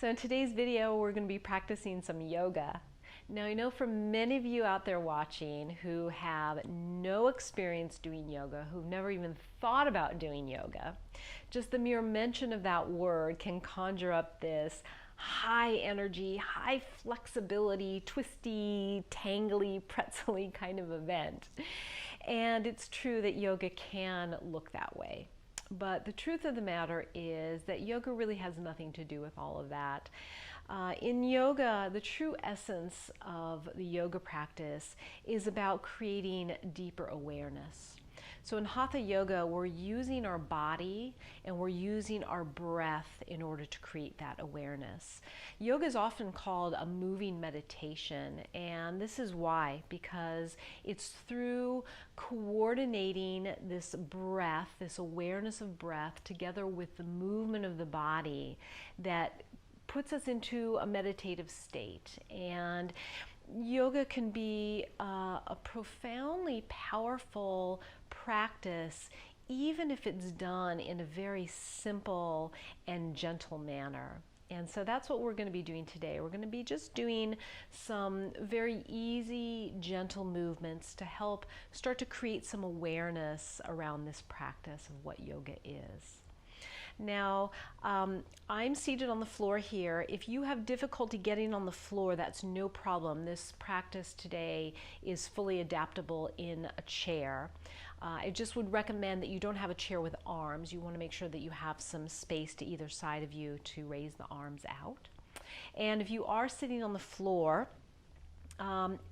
So in today's video, we're going to be practicing some yoga. Now, I know for many of you out there watching who have no experience doing yoga, who've never even thought about doing yoga, just the mere mention of that word can conjure up this high energy, high flexibility, twisty, tangly, pretzely kind of event. And it's true that yoga can look that way. But the truth of the matter is that yoga really has nothing to do with all of that. In yoga, the true essence of the yoga practice is about creating deeper awareness. So in Hatha Yoga, we're using our body and we're using our breath in order to create that awareness. Yoga is often called a moving meditation, and this is why, because it's through coordinating this breath, this awareness of breath, together with the movement of the body that puts us into a meditative state. And yoga can be a profoundly powerful practice, even if it's done in a very simple and gentle manner. And so that's what we're going to be doing today. We're going to be just doing some very easy, gentle movements to help start to create some awareness around this practice of what yoga is. Now, I'm seated on the floor here. If you have difficulty getting on the floor, that's no problem. This practice today is fully adaptable in a chair. I just would recommend that you don't have a chair with arms. You want to make sure that you have some space to either side of you to raise the arms out. And if you are sitting on the floor,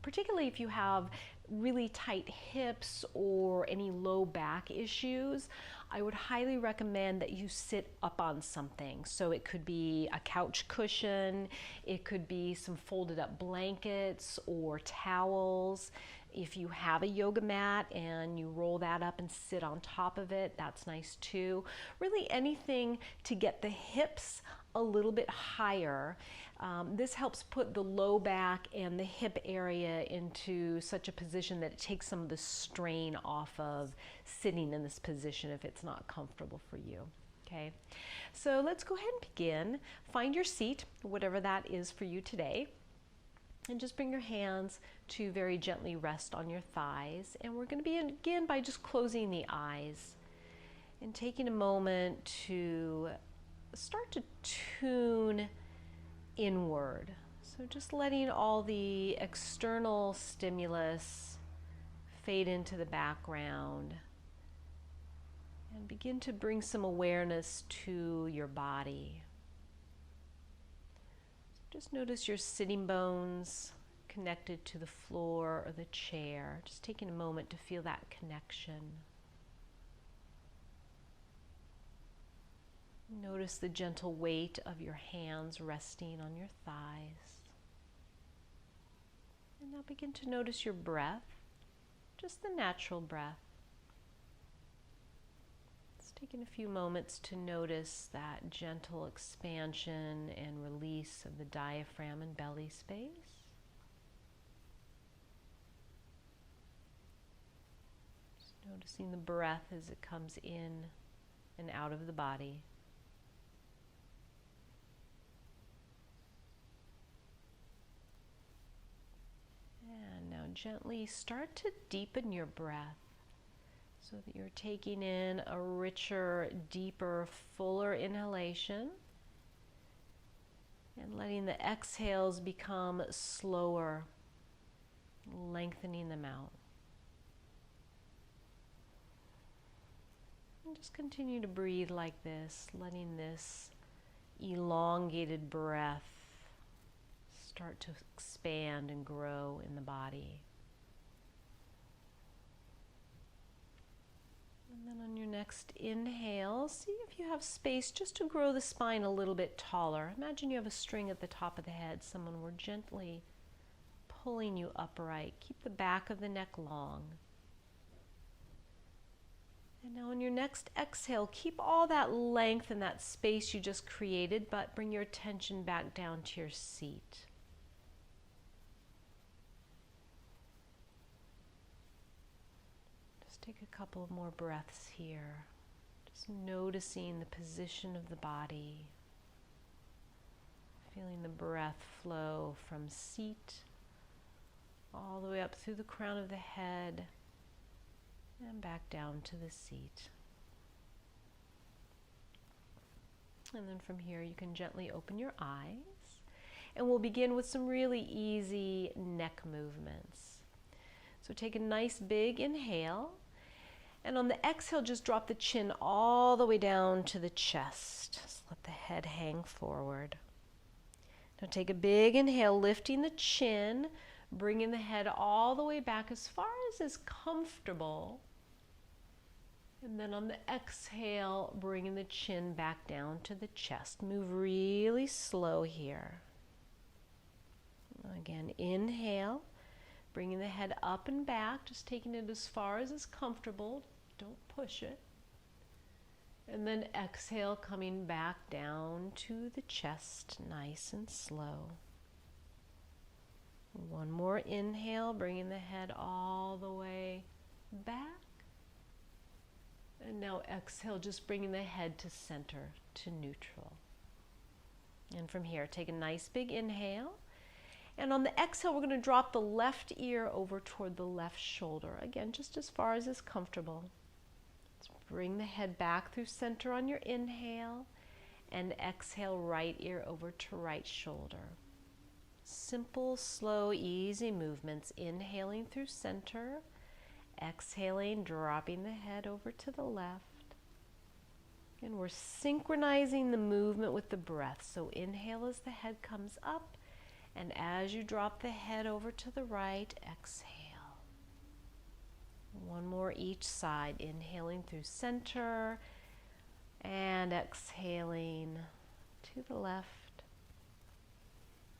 particularly if you have really tight hips or any low back issues, I would highly recommend that you sit up on something. So it could be a couch cushion, it could be some folded up blankets or towels. If you have a yoga mat and you roll that up and sit on top of it, that's nice too. Really anything to get the hips a little bit higher. This helps put the low back and the hip area into such a position that it takes some of the strain off of sitting in this position if it's not comfortable for you. Okay, so let's go ahead and begin. Find your seat, whatever that is for you today, and just bring your hands to very gently rest on your thighs. And we're going to begin by just closing the eyes and taking a moment to start to tune inward. So just letting all the external stimulus fade into the background and begin to bring some awareness to your body. Just notice your sitting bones connected to the floor or the chair. Just taking a moment to feel that connection. Notice the gentle weight of your hands resting on your thighs. And now begin to notice your breath, just the natural breath. It's taking a few moments to notice that gentle expansion and release of the diaphragm and belly space. Just noticing the breath as it comes in and out of the body. And now gently start to deepen your breath so that you're taking in a richer, deeper, fuller inhalation and letting the exhales become slower, lengthening them out. And just continue to breathe like this, letting this elongated breath start to expand and grow in the body. And then on your next inhale, see if you have space just to grow the spine a little bit taller. Imagine you have a string at the top of the head. Someone were gently pulling you upright. Keep the back of the neck long. And now on your next exhale, keep all that length and that space you just created, but bring your attention back down to your seat. Take a couple of more breaths here. Just noticing the position of the body, Feeling the breath flow from seat all the way up through the crown of the head and back down to the seat. And then from here you can gently open your eyes, and we'll begin with some really easy neck movements. So take a nice big inhale, and on the exhale just drop the chin all the way down to the chest. Just let the head hang forward. Now take a big inhale, lifting the chin, bringing the head all the way back as far as is comfortable. And then on the exhale, bringing the chin back down to the chest. Move really slow here. Again, inhale, bringing the head up and back, just taking it as far as is comfortable. Don't push it. And then exhale, coming back down to the chest, nice and slow. One more inhale, bringing the head all the way back. And now exhale, just bringing the head to center, to neutral. And from here, take a nice big inhale. And on the exhale, we're going to drop the left ear over toward the left shoulder. Again, just as far as is comfortable. Let's bring the head back through center on your inhale. And exhale, right ear over to right shoulder. Simple, slow, easy movements. Inhaling through center. Exhaling, dropping the head over to the left. And we're synchronizing the movement with the breath. So inhale as the head comes up, and as you drop the head over to the right, exhale. One more each side, inhaling through center, and exhaling to the left,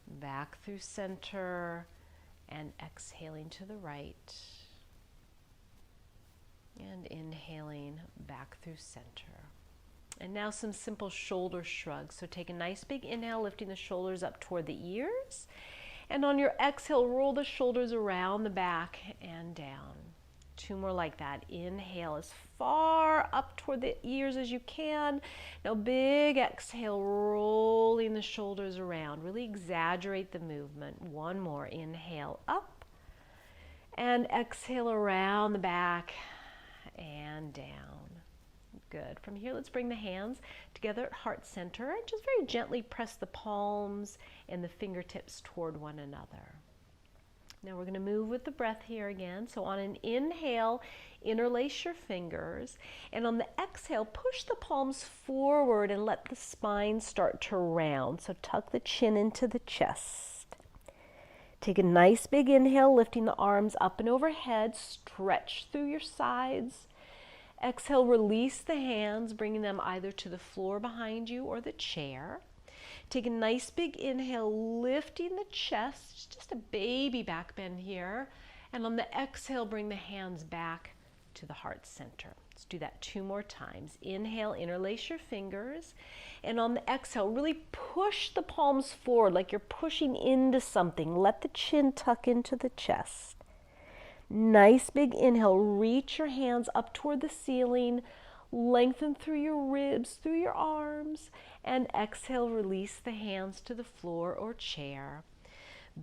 back through center, and exhaling to the right. And inhaling back through center. And now some simple shoulder shrugs. So take a nice big inhale, lifting the shoulders up toward the ears. And on your exhale, roll the shoulders around the back and down. Two more like that. Inhale as far up toward the ears as you can. Now big exhale, rolling the shoulders around. Really exaggerate the movement. One more. Inhale up. And exhale around the back and down. Good. From here, let's bring the hands together at heart center and just very gently press the palms and the fingertips toward one another. Now we're going to move with the breath here again. So on an inhale, interlace your fingers, and on the exhale, push the palms forward and let the spine start to round. So tuck the chin into the chest. Take a nice big inhale, lifting the arms up and overhead, stretch through your sides. Exhale, release the hands, bringing them either to the floor behind you or the chair. Take a nice big inhale, lifting the chest, just a baby back bend here. And on the exhale, bring the hands back to the heart center. Let's do that 2 more times. Inhale, interlace your fingers. And on the exhale, really push the palms forward like you're pushing into something. Let the chin tuck into the chest. Nice big inhale, reach your hands up toward the ceiling, lengthen through your ribs, through your arms, and exhale, release the hands to the floor or chair.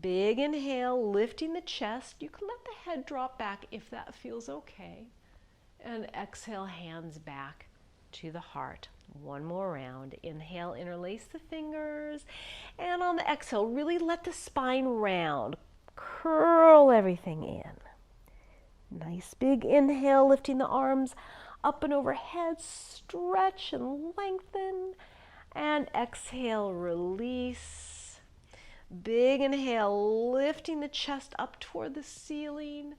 Big inhale, lifting the chest. You can let the head drop back if that feels okay. And exhale, hands back to the heart. One more round. Inhale, interlace the fingers. And on the exhale, really let the spine round. Curl everything in. Nice big inhale, lifting the arms up and overhead, stretch and lengthen, and exhale, release. Big inhale, lifting the chest up toward the ceiling,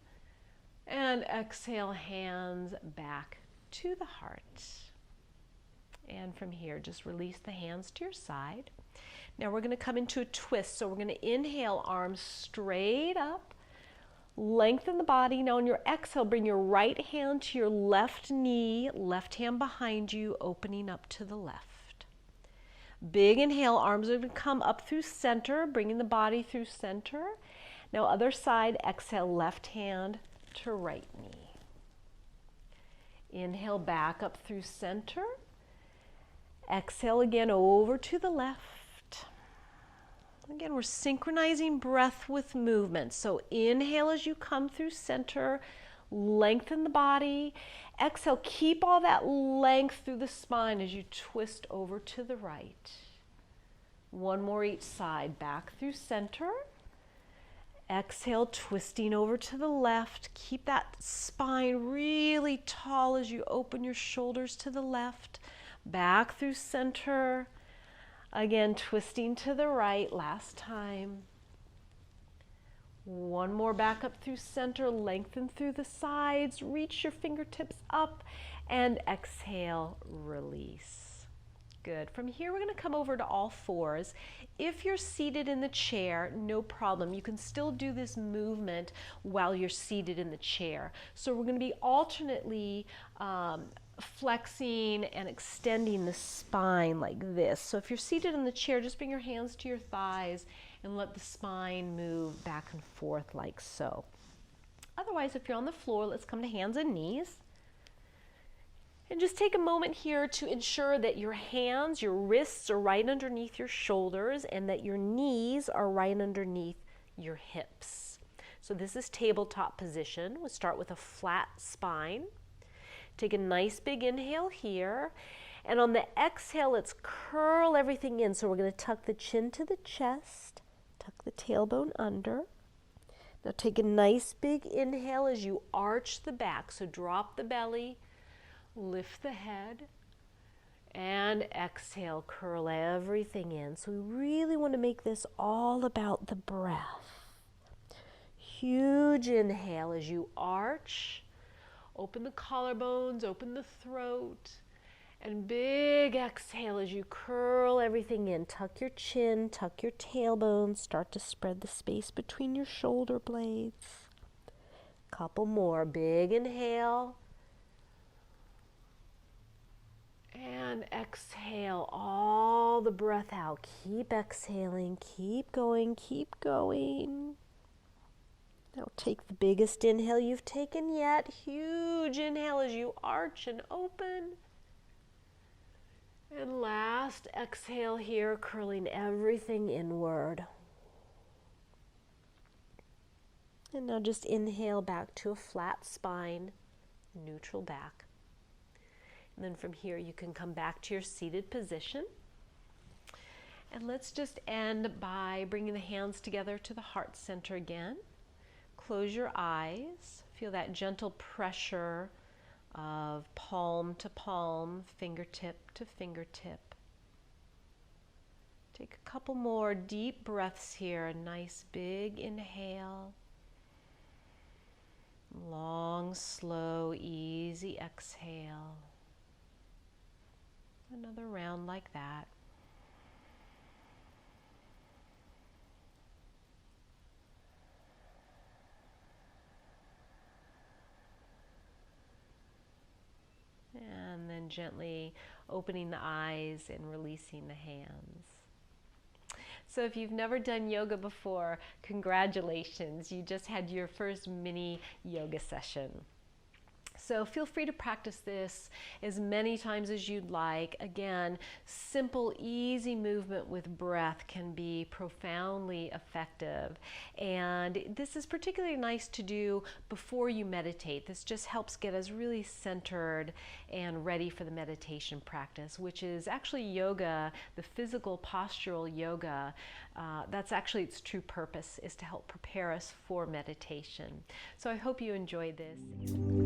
and exhale, hands back to the heart. And from here, just release the hands to your side. Now we're going to come into a twist, so we're going to inhale, arms straight up. Lengthen the body. Now on your exhale, bring your right hand to your left knee, left hand behind you, opening up to the left. Big inhale, arms are going to come up through center, bringing the body through center. Now other side, exhale, left hand to right knee. Inhale, back up through center. Exhale again over to the left. Again, we're synchronizing breath with movement. So inhale as you come through center, lengthen the body. Exhale, keep all that length through the spine as you twist over to the right. One more each side, back through center. Exhale, twisting over to the left. Keep that spine really tall as you open your shoulders to the left. Back through center. Again, twisting to the right, last time. One more back up through center, lengthen through the sides, reach your fingertips up, and exhale, release. Good. From here, we're going to come over to all fours. If you're seated in the chair, no problem. You can still do this movement while you're seated in the chair. So we're going to be alternately flexing and extending the spine like this. So if you're seated in the chair, just bring your hands to your thighs and let the spine move back and forth like so. Otherwise, if you're on the floor, let's come to hands and knees. And just take a moment here to ensure that your hands, your wrists are right underneath your shoulders and that your knees are right underneath your hips. So this is tabletop position. We'll start with a flat spine. Take a nice big inhale here. And on the exhale, let's curl everything in. So we're going to tuck the chin to the chest, tuck the tailbone under. Now take a nice big inhale as you arch the back. So drop the belly, lift the head, and exhale, curl everything in. So we really want to make this all about the breath. Huge inhale as you arch. Open the collarbones, open the throat, and big exhale as you curl everything in. Tuck your chin, tuck your tailbone, start to spread the space between your shoulder blades. Couple more, big inhale. And exhale all the breath out. Keep exhaling, keep going, keep going. Now take the biggest inhale you've taken yet. Huge inhale as you arch and open. And last exhale here, curling everything inward. And now just inhale back to a flat spine, neutral back. And then from here you can come back to your seated position. And let's just end by bringing the hands together to the heart center again. Close your eyes. Feel that gentle pressure of palm to palm, fingertip to fingertip. Take a couple more deep breaths here. A nice big inhale. Long, slow, easy exhale. Another round like that. And then gently opening the eyes and releasing the hands. So if you've never done yoga before, congratulations, you just had your first mini yoga session. So feel free to practice this as many times as you'd like. Again, simple, easy movement with breath can be profoundly effective. And this is particularly nice to do before you meditate. This just helps get us really centered and ready for the meditation practice, which is actually yoga, the physical postural yoga. That's actually its true purpose, is to help prepare us for meditation. So I hope you enjoyed this.